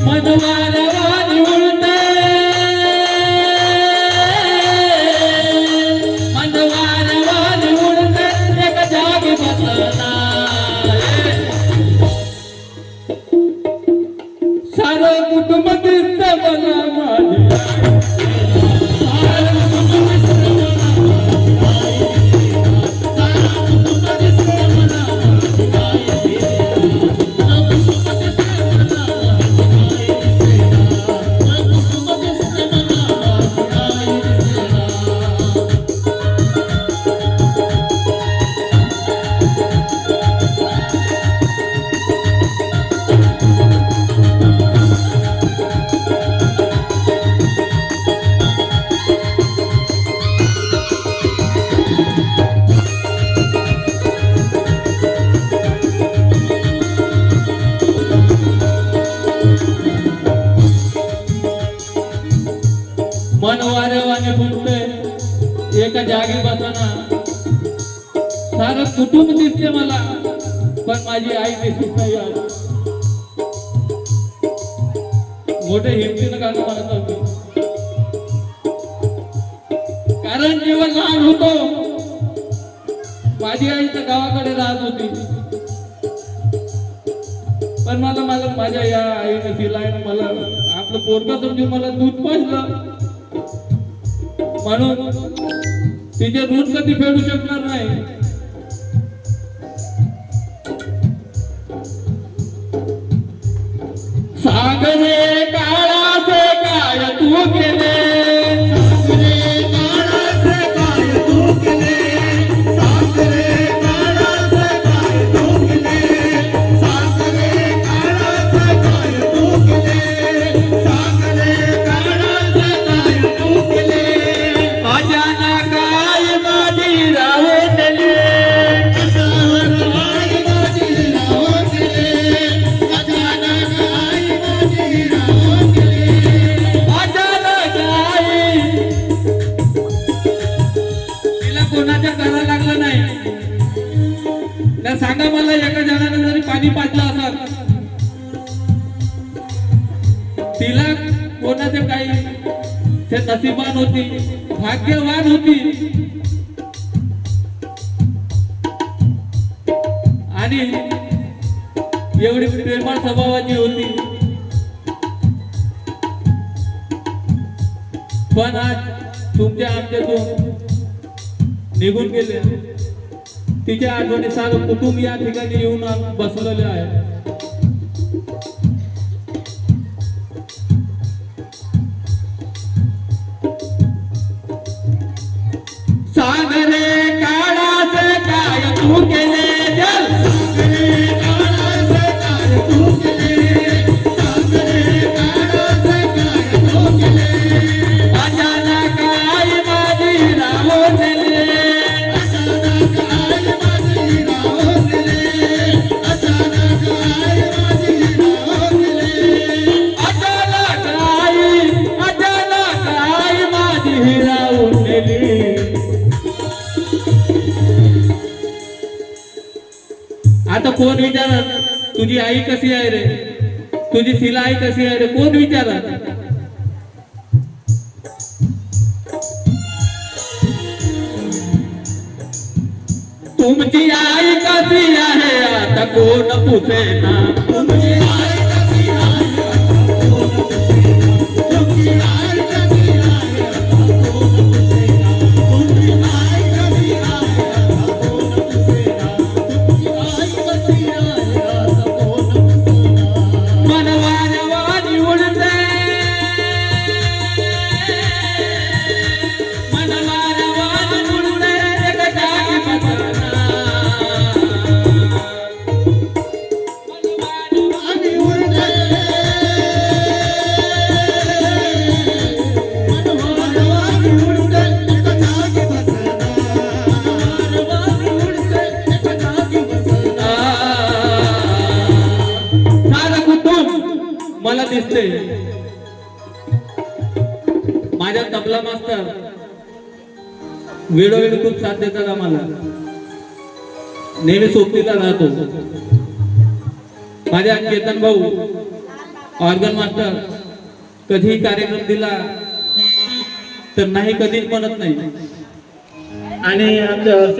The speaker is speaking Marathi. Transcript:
मनवारवानी उडते मनवारवानी उडते एका जागी बसना सारं कुटुंब दिसतं मला माझे मनवारवाने फुटतंय एका जागी बसना सारं कुटुंब दिसते मला पण माझी आई दिसत नाही आज मोठे हिमतीनं गाणं म्हणत होते कारण जेव्हा लहान होतो माझी आई तर गावाकडे राहत होती पण मला माझ्या या आईने दिलाय मला आपलं पोरगं समजून मला दूध पाजलं म्हणून तिचे ऋण कधी फेडू शकणार नाही सागरे काळाचे काय तू केले सागरे काळाचे काय तू केले सागरे काळाचे काय तू केले सागरे काळाचे काय तू केले सागरे काळाचे काय तू केले अचानक आई माझी राहतली अचानक आई माझी राहतली अचानक आई माझी राहतली अचानक आई तिला कोणाच्या करा लागलं नाही तर सांगा मला एका जणाने जरी पाणी पाजलं असत तिला कोणाचे काही ते नसीबवान होती भाग्यवान होती आणि एवढी प्रेमळ स्वभावाची होती पण आज तुमच्या आमच्यातून निघून गेले तिच्या आठवणी सारं कुटुंब या ठिकाणी येऊन बसलेले आहे सागरे काळाचे काय तू केले जल सागरे काळाचे काय तू केले सागरे काळाचे काय तू केले अचानक आई माझी राहतली अचानक आई माझी राहतली अचानक आई माझी राहतली अचानक आई माझी राहतली आता कोण विचारत तुझी आई कशी आहे रे तुझी शिला आई कशी आहे रे कोण विचारत तुमची आई कशी आहे आता कोण पुसेना तुमची आई कशी आहे आता कोण पुसेना तुमची आई कशी आहे आता कोण पुसेना तुमची आई कशी आहे आता कोण पुसेना तुमची आई कशी आहे आता कोण पुसेना मनवारवानी उडते मनवारवानी उडते एका जागी बसना मनवारवानी उडते मनवारवानी उडते एका जागी बसना मनवारवानी उडते एका जागी बसना सारं कुटुंब मला दिसते माझ्या तबला मास्तर वेळोवेळी खूप साथ देतात आम्हाला नेहमी सोबतीला राहतो माझ्या केतन भाऊ ऑर्गन मास्टर कधीही कार्यक्रम दिला तर नाही कधीच म्हणत नाही. आणि आमच्या